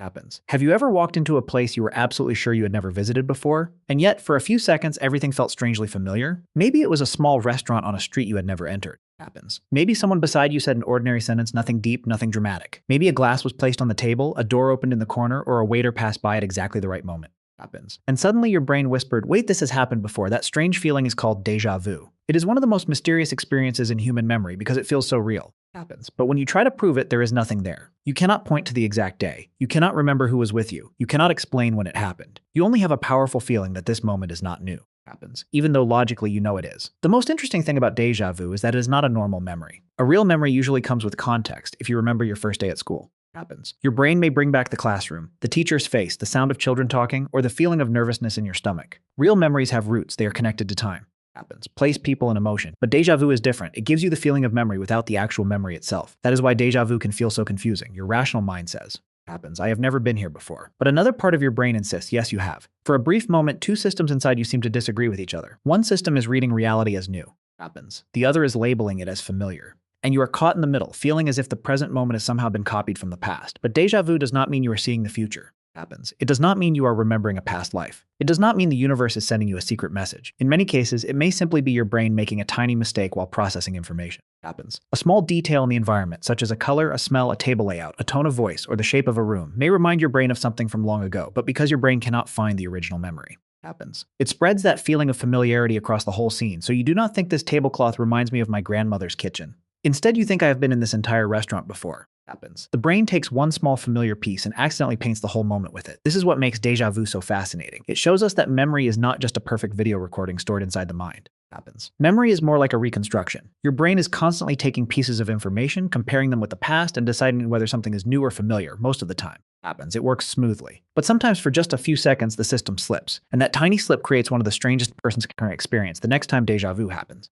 Happens. Have you ever walked into a place you were absolutely sure you had never visited before, and yet for a few seconds everything felt strangely familiar? Maybe it was a small restaurant on a street you had never entered. Happens. Maybe someone beside you said an ordinary sentence, nothing deep, nothing dramatic. Maybe a glass was placed on the table, a door opened in the corner, or a waiter passed by at exactly the right moment. Happens. And suddenly your brain whispered, wait, this has happened before. That strange feeling is called déjà vu. It is one of the most mysterious experiences in human memory because it feels so real. Happens. But when you try to prove it, there is nothing there. You cannot point to the exact day. You cannot remember who was with you. You cannot explain when it happened. You only have a powerful feeling that this moment is not new. Happens, even though logically you know it is. The most interesting thing about déjà vu is that it is not a normal memory. A real memory usually comes with context if you remember your first day at school. Happens. Your brain may bring back the classroom, the teacher's face, the sound of children talking, or the feeling of nervousness in your stomach. Real memories have roots. They are connected to time. Happens. Place, people, and emotion. But déjà vu is different. It gives you the feeling of memory without the actual memory itself. That is why déjà vu can feel so confusing. Your rational mind says, happens, I have never been here before. But another part of your brain insists, yes, you have. For a brief moment, two systems inside you seem to disagree with each other. One system is reading reality as new. Happens. The other is labeling it as familiar. And you are caught in the middle, feeling as if the present moment has somehow been copied from the past. But déjà vu does not mean you are seeing the future. Happens. It does not mean you are remembering a past life. It does not mean the universe is sending you a secret message. In many cases, it may simply be your brain making a tiny mistake while processing information. Happens. A small detail in the environment, such as a color, a smell, a table layout, a tone of voice, or the shape of a room, may remind your brain of something from long ago, but because your brain cannot find the original memory. Happens. It spreads that feeling of familiarity across the whole scene, so you do not think this tablecloth reminds me of my grandmother's kitchen. Instead, you think I have been in this entire restaurant before. Happens. The brain takes one small familiar piece and accidentally paints the whole moment with it. This is what makes déjà vu so fascinating. It shows us that memory is not just a perfect video recording stored inside the mind. Happens. Memory is more like a reconstruction. Your brain is constantly taking pieces of information, comparing them with the past, and deciding whether something is new or familiar most of the time. Happens. It works smoothly. But sometimes for just a few seconds, the system slips. And that tiny slip creates one of the strangest person's current experience the next time déjà vu happens.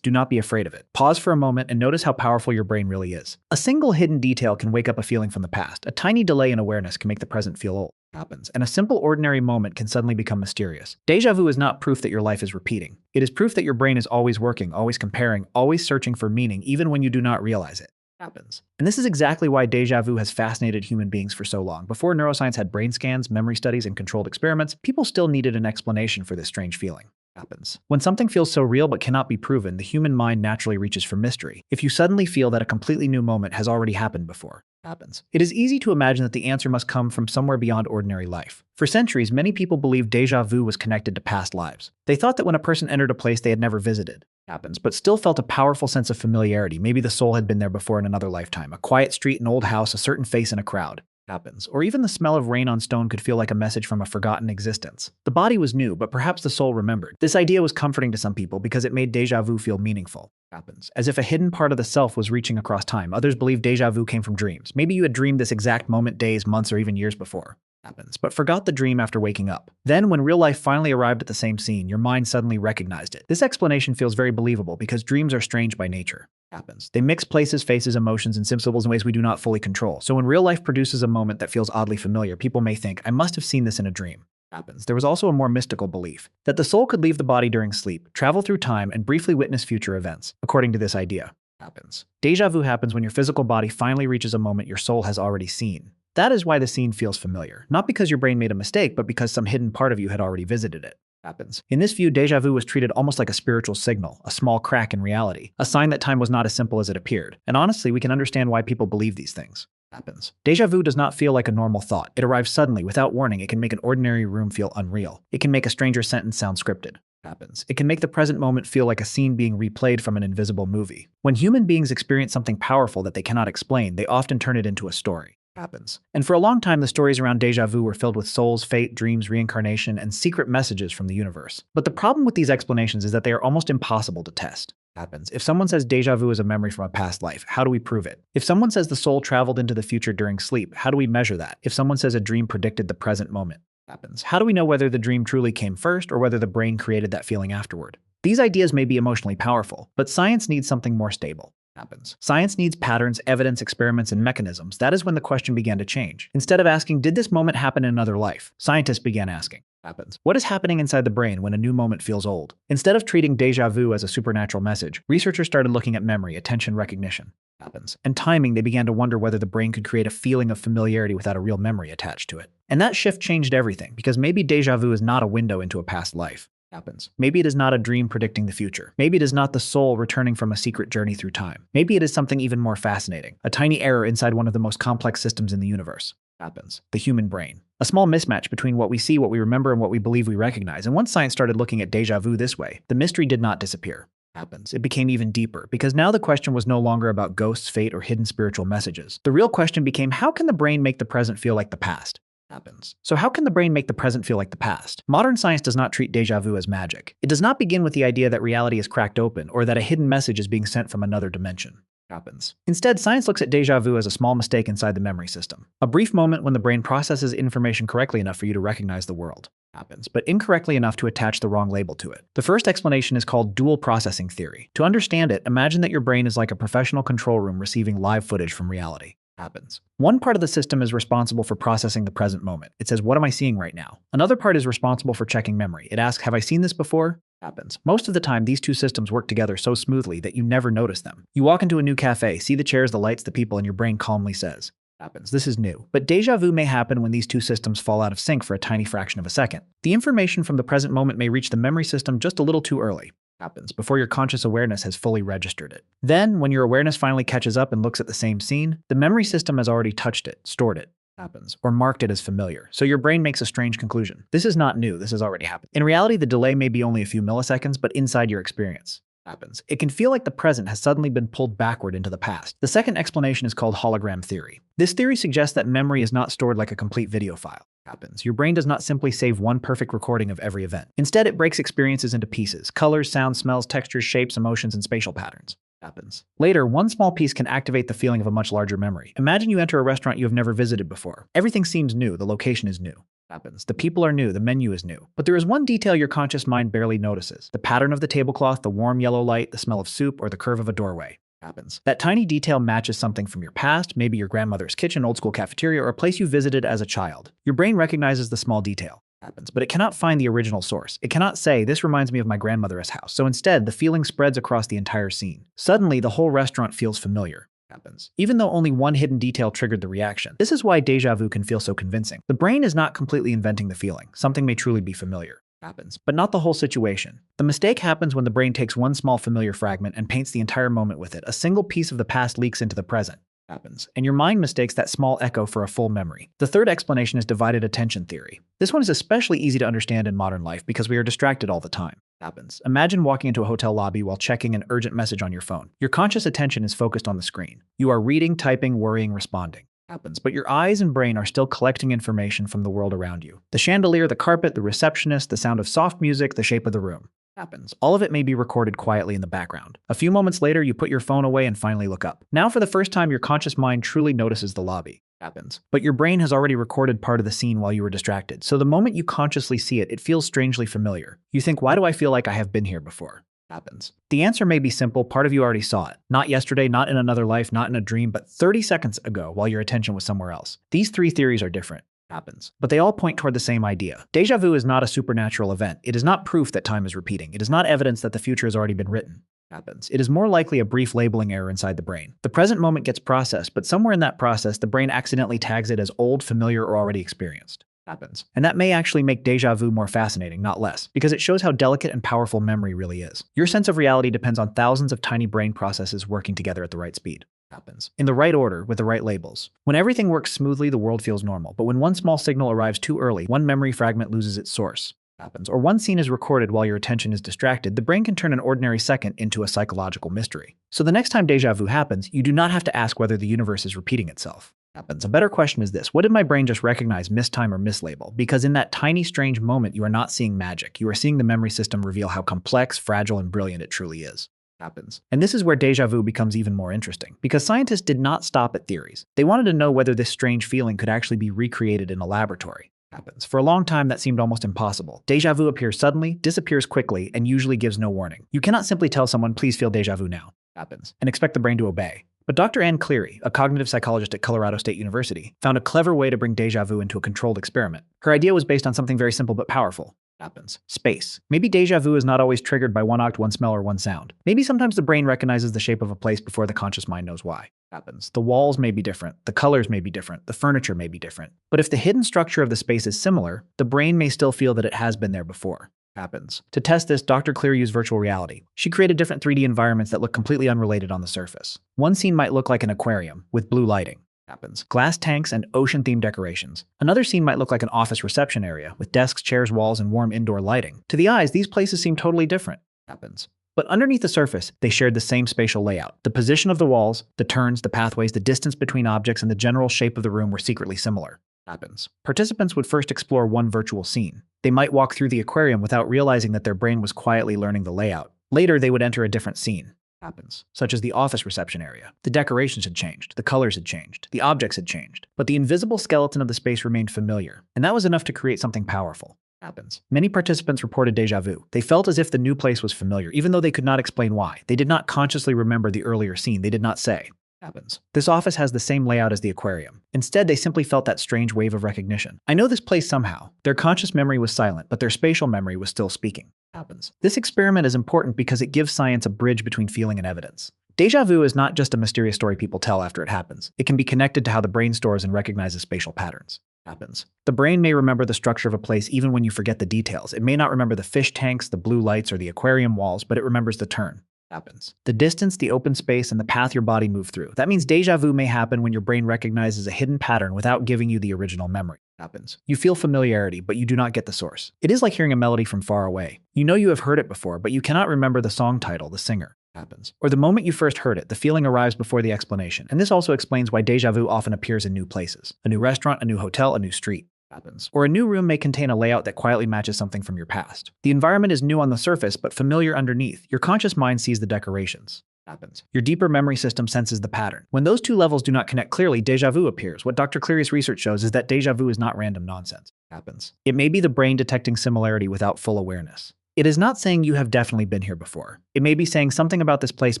Do not be afraid of it. Pause for a moment and notice how powerful your brain really is. A single hidden detail can wake up a feeling from the past. A tiny delay in awareness can make the present feel old. Happens. And a simple ordinary moment can suddenly become mysterious. Déjà vu is not proof that your life is repeating. It is proof that your brain is always working, always comparing, always searching for meaning, even when you do not realize it. Happens. And this is exactly why déjà vu has fascinated human beings for so long. Before neuroscience had brain scans, memory studies, and controlled experiments, people still needed an explanation for this strange feeling. Happens. When something feels so real but cannot be proven, the human mind naturally reaches for mystery. If you suddenly feel that a completely new moment has already happened before. Happens. It is easy to imagine that the answer must come from somewhere beyond ordinary life. For centuries, many people believed déjà vu was connected to past lives. They thought that when a person entered a place they had never visited, happens, but still felt a powerful sense of familiarity. Maybe the soul had been there before in another lifetime. A quiet street, an old house, a certain face in a crowd. Happens. Or even the smell of rain on stone could feel like a message from a forgotten existence. The body was new, but perhaps the soul remembered. This idea was comforting to some people because it made déjà vu feel meaningful. Happens. As if a hidden part of the self was reaching across time. Others believe déjà vu came from dreams. Maybe you had dreamed this exact moment days, months, or even years before. Happens. But forgot the dream after waking up. Then, when real life finally arrived at the same scene, your mind suddenly recognized it. This explanation feels very believable because dreams are strange by nature. Happens. They mix places, faces, emotions, and symbols in ways we do not fully control. So when real life produces a moment that feels oddly familiar, people may think, I must have seen this in a dream. Happens. There was also a more mystical belief that the soul could leave the body during sleep, travel through time, and briefly witness future events. According to this idea, happens. Déjà vu happens when your physical body finally reaches a moment your soul has already seen. That is why the scene feels familiar. Not because your brain made a mistake, but because some hidden part of you had already visited it. Happens. In this view, déjà vu was treated almost like a spiritual signal, a small crack in reality, a sign that time was not as simple as it appeared. And honestly, we can understand why people believe these things. Happens. Déjà vu does not feel like a normal thought. It arrives suddenly, without warning. It can make an ordinary room feel unreal. It can make a stranger's sentence sound scripted. Happens. It can make the present moment feel like a scene being replayed from an invisible movie. When human beings experience something powerful that they cannot explain, they often turn it into a story. Happens. And for a long time, the stories around déjà vu were filled with souls, fate, dreams, reincarnation, and secret messages from the universe. But the problem with these explanations is that they are almost impossible to test. Happens. If someone says déjà vu is a memory from a past life, how do we prove it? If someone says the soul traveled into the future during sleep, how do we measure that? If someone says a dream predicted the present moment, happens. How do we know whether the dream truly came first or whether the brain created that feeling afterward? These ideas may be emotionally powerful, but science needs something more stable. Happens. Science needs patterns, evidence, experiments, and mechanisms. That is when the question began to change. Instead of asking, did this moment happen in another life? Scientists began asking, Happens. What is happening inside the brain when a new moment feels old? Instead of treating déjà vu as a supernatural message, researchers started looking at memory, attention recognition. Happens. And timing, they began to wonder whether the brain could create a feeling of familiarity without a real memory attached to it. And that shift changed everything, because maybe déjà vu is not a window into a past life. Happens. Maybe it is not a dream predicting the future. Maybe it is not the soul returning from a secret journey through time. Maybe it is something even more fascinating, a tiny error inside one of the most complex systems in the universe. Happens. The human brain. A small mismatch between what we see, what we remember, and what we believe we recognize. And once science started looking at déjà vu this way, the mystery did not disappear. Happens. It became even deeper, because now the question was no longer about ghosts, fate, or hidden spiritual messages. The real question became, how can the brain make the present feel like the past? Happens. So how can the brain make the present feel like the past? Modern science does not treat déjà vu as magic. It does not begin with the idea that reality is cracked open, or that a hidden message is being sent from another dimension. Happens. Instead, science looks at déjà vu as a small mistake inside the memory system. A brief moment when the brain processes information correctly enough for you to recognize the world. Happens, but incorrectly enough to attach the wrong label to it. The first explanation is called dual processing theory. To understand it, imagine that your brain is like a professional control room receiving live footage from reality. Happens. One part of the system is responsible for processing the present moment. It says, what am I seeing right now? Another part is responsible for checking memory. It asks, have I seen this before? Happens. Most of the time, these two systems work together so smoothly that you never notice them. You walk into a new cafe, see the chairs, the lights, the people, and your brain calmly says, happens. This is new. But déjà vu may happen when these two systems fall out of sync for a tiny fraction of a second. The information from the present moment may reach the memory system just a little too early. Happens. Before your conscious awareness has fully registered it. Then, when your awareness finally catches up and looks at the same scene, the memory system has already touched it, stored it. Happens, or marked it as familiar. So your brain makes a strange conclusion. This is not new, this has already happened. In reality, the delay may be only a few milliseconds, but inside your experience. Happens. It can feel like the present has suddenly been pulled backward into the past. The second explanation is called hologram theory. This theory suggests that memory is not stored like a complete video file. Happens. Your brain does not simply save one perfect recording of every event. Instead, it breaks experiences into pieces: colors, sounds, smells, textures, shapes, emotions, and spatial patterns. Happens. Later, one small piece can activate the feeling of a much larger memory. Imagine you enter a restaurant you have never visited before. Everything seems new, the location is new. Happens. The people are new, the menu is new. But there is one detail your conscious mind barely notices: the pattern of the tablecloth, the warm yellow light, the smell of soup, or the curve of a doorway. Happens. That tiny detail matches something from your past, maybe your grandmother's kitchen, old school cafeteria, or a place you visited as a child. Your brain recognizes the small detail. Happens, but it cannot find the original source. It cannot say, this reminds me of my grandmother's house. So instead, the feeling spreads across the entire scene. Suddenly, the whole restaurant feels familiar. Happens. Even though only one hidden detail triggered the reaction. This is why déjà vu can feel so convincing. The brain is not completely inventing the feeling. Something may truly be familiar. Happens, but not the whole situation. The mistake happens when the brain takes one small familiar fragment and paints the entire moment with it. A single piece of the past leaks into the present. Happens, and your mind mistakes that small echo for a full memory. The third explanation is divided attention theory. This one is especially easy to understand in modern life because we are distracted all the time. Happens. Imagine walking into a hotel lobby while checking an urgent message on your phone. Your conscious attention is focused on the screen. You are reading, typing, worrying, responding. Happens, but your eyes and brain are still collecting information from the world around you. The chandelier, the carpet, the receptionist, the sound of soft music, the shape of the room. Happens. All of it may be recorded quietly in the background. A few moments later, you put your phone away and finally look up. Now, for the first time, your conscious mind truly notices the lobby. Happens. But your brain has already recorded part of the scene while you were distracted. So the moment you consciously see it, it feels strangely familiar. You think, why do I feel like I have been here before? Happens. The answer may be simple. Part of you already saw it. Not yesterday, not in another life, not in a dream, but 30 seconds ago while your attention was somewhere else. These three theories are different. Happens. But they all point toward the same idea. Déjà vu is not a supernatural event. It is not proof that time is repeating. It is not evidence that the future has already been written. Happens. It is more likely a brief labeling error inside the brain. The present moment gets processed, but somewhere in that process, the brain accidentally tags it as old, familiar, or already experienced. Happens. And that may actually make déjà vu more fascinating, not less, because it shows how delicate and powerful memory really is. Your sense of reality depends on thousands of tiny brain processes working together at the right speed. Happens. In the right order, with the right labels. When everything works smoothly, the world feels normal. But when one small signal arrives too early, one memory fragment loses its source. Happens. Or one scene is recorded while your attention is distracted, the brain can turn an ordinary second into a psychological mystery. So the next time déjà vu happens, you do not have to ask whether the universe is repeating itself. Happens. A better question is this: what did my brain just recognize, mistime, or mislabel? Because in that tiny, strange moment, you are not seeing magic. You are seeing the memory system reveal how complex, fragile, and brilliant it truly is. Happens. And this is where déjà vu becomes even more interesting, because scientists did not stop at theories. They wanted to know whether this strange feeling could actually be recreated in a laboratory. Happens. For a long time, that seemed almost impossible. Déjà vu appears suddenly, disappears quickly, and usually gives no warning. You cannot simply tell someone, please feel déjà vu now. Happens. And expect the brain to obey. But Dr. Ann Cleary, a cognitive psychologist at Colorado State University, found a clever way to bring déjà vu into a controlled experiment. Her idea was based on something very simple but powerful. Happens. Space. Maybe déjà vu is not always triggered by one act, one smell, or one sound. Maybe sometimes the brain recognizes the shape of a place before the conscious mind knows why. Happens. The walls may be different, the colors may be different, the furniture may be different. But if the hidden structure of the space is similar, the brain may still feel that it has been there before. Happens. To test this, Dr. Cleary used virtual reality. She created different 3D environments that look completely unrelated on the surface. One scene might look like an aquarium, with blue lighting. Happens. Glass tanks and ocean-themed decorations. Another scene might look like an office reception area, with desks, chairs, walls, and warm indoor lighting. To the eyes, these places seem totally different. Happens. But underneath the surface, they shared the same spatial layout. The position of the walls, the turns, the pathways, the distance between objects, and the general shape of the room were secretly similar. Happens. Participants would first explore one virtual scene. They might walk through the aquarium without realizing that their brain was quietly learning the layout. Later, they would enter a different scene. Happens. Such as the office reception area. The decorations had changed, the colors had changed, the objects had changed, but the invisible skeleton of the space remained familiar, and that was enough to create something powerful. Happens. Many participants reported déjà vu. They felt as if the new place was familiar, even though they could not explain why. They did not consciously remember the earlier scene. They did not say, happens. This office has the same layout as the aquarium. Instead, they simply felt that strange wave of recognition. I know this place somehow. Their conscious memory was silent, but their spatial memory was still speaking. Happens. This experiment is important because it gives science a bridge between feeling and evidence. Déjà vu is not just a mysterious story people tell after it happens. It can be connected to how the brain stores and recognizes spatial patterns. Happens. The brain may remember the structure of a place even when you forget the details. It may not remember the fish tanks, the blue lights, or the aquarium walls, but it remembers the turn. Happens. The distance, the open space, and the path your body moved through. That means déjà vu may happen when your brain recognizes a hidden pattern without giving you the original memory. Happens. You feel familiarity, but you do not get the source. It is like hearing a melody from far away. You know you have heard it before, but you cannot remember the song title, the singer. Happens. Or the moment you first heard it, the feeling arrives before the explanation. And this also explains why déjà vu often appears in new places. A new restaurant, a new hotel, a new street. Happens. Or a new room may contain a layout that quietly matches something from your past. The environment is new on the surface, but familiar underneath. Your conscious mind sees the decorations. Happens. Your deeper memory system senses the pattern. When those two levels do not connect clearly, déjà vu appears. What Dr. Cleary's research shows is that déjà vu is not random nonsense. Happens. It may be the brain detecting similarity without full awareness. It is not saying you have definitely been here before. It may be saying something about this place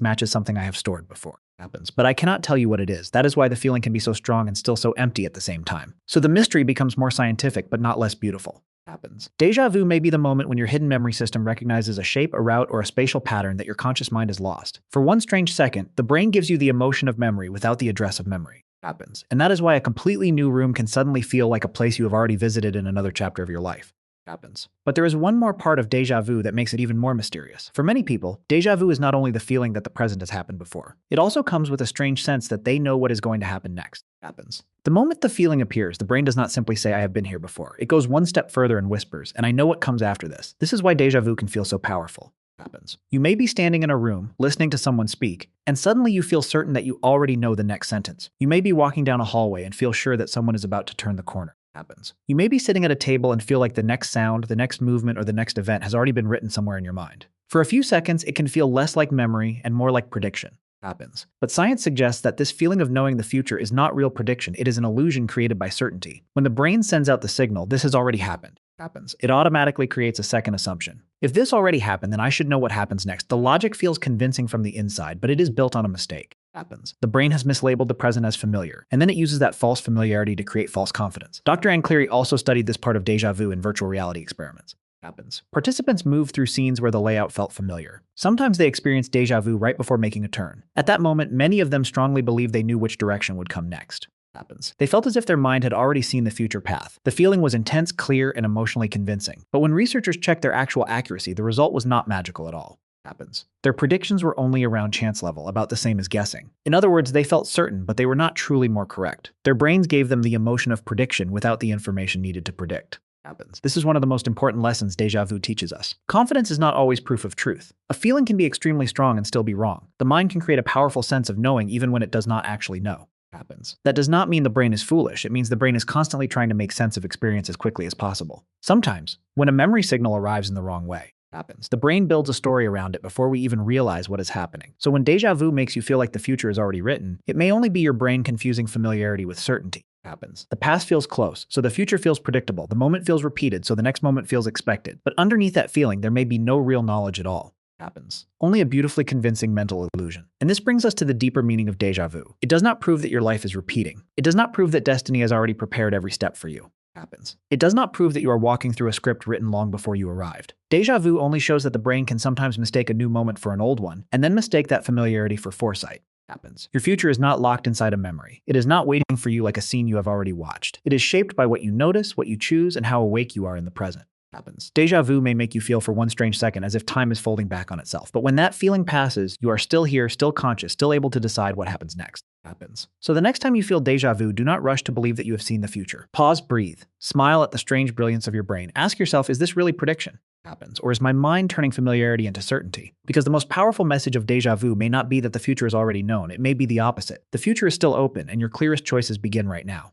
matches something I have stored before. Happens. But I cannot tell you what it is. That is why the feeling can be so strong and still so empty at the same time. So the mystery becomes more scientific, but not less beautiful. Happens. Déjà vu may be the moment when your hidden memory system recognizes a shape, a route, or a spatial pattern that your conscious mind has lost. For one strange second, the brain gives you the emotion of memory without the address of memory. Happens. And that is why a completely new room can suddenly feel like a place you have already visited in another chapter of your life. Happens. But there is one more part of déjà vu that makes it even more mysterious. For many people, déjà vu is not only the feeling that the present has happened before. It also comes with a strange sense that they know what is going to happen next. Happens. The moment the feeling appears, the brain does not simply say, I have been here before. It goes one step further and whispers, and I know what comes after this. This is why déjà vu can feel so powerful. Happens. You may be standing in a room, listening to someone speak, and suddenly you feel certain that you already know the next sentence. You may be walking down a hallway and feel sure that someone is about to turn the corner. Happens. You may be sitting at a table and feel like the next sound, the next movement, or the next event has already been written somewhere in your mind. For a few seconds, it can feel less like memory and more like prediction. Happens. But science suggests that this feeling of knowing the future is not real prediction, it is an illusion created by certainty. When the brain sends out the signal, this has already happened. Happens. It automatically creates a second assumption. If this already happened, then I should know what happens next. The logic feels convincing from the inside, but it is built on a mistake. Happens. The brain has mislabeled the present as familiar, and then it uses that false familiarity to create false confidence. Dr. Ann Cleary also studied this part of déjà vu in virtual reality experiments. Happens. Participants moved through scenes where the layout felt familiar. Sometimes they experienced déjà vu right before making a turn. At that moment, many of them strongly believed they knew which direction would come next. Happens. They felt as if their mind had already seen the future path. The feeling was intense, clear, and emotionally convincing. But when researchers checked their actual accuracy, the result was not magical at all. Happens. Their predictions were only around chance level, about the same as guessing. In other words, they felt certain, but they were not truly more correct. Their brains gave them the emotion of prediction without the information needed to predict. Happens. This is one of the most important lessons déjà vu teaches us. Confidence is not always proof of truth. A feeling can be extremely strong and still be wrong. The mind can create a powerful sense of knowing even when it does not actually know. Happens. That does not mean the brain is foolish. It means the brain is constantly trying to make sense of experience as quickly as possible. Sometimes, when a memory signal arrives in the wrong way, happens. The brain builds a story around it before we even realize what is happening. So when déjà vu makes you feel like the future is already written, it may only be your brain confusing familiarity with certainty. Happens. The past feels close, so the future feels predictable. The moment feels repeated, so the next moment feels expected. But underneath that feeling, there may be no real knowledge at all. happens. Only a beautifully convincing mental illusion. And this brings us to the deeper meaning of déjà vu. It does not prove that your life is repeating. It does not prove that destiny has already prepared every step for you. Happens. It does not prove that you are walking through a script written long before you arrived. Déjà vu only shows that the brain can sometimes mistake a new moment for an old one, and then mistake that familiarity for foresight. Happens. Your future is not locked inside a memory. It is not waiting for you like a scene you have already watched. It is shaped by what you notice, what you choose, and how awake you are in the present. Happens. Déjà vu may make you feel for one strange second as if time is folding back on itself. But when that feeling passes, you are still here, still conscious, still able to decide what happens next. Happens. So the next time you feel déjà vu, do not rush to believe that you have seen the future. Pause, breathe, smile at the strange brilliance of your brain. Ask yourself, is this really prediction? Happens. Or is my mind turning familiarity into certainty? Because the most powerful message of déjà vu may not be that the future is already known. It may be the opposite. The future is still open, and your clearest choices begin right now.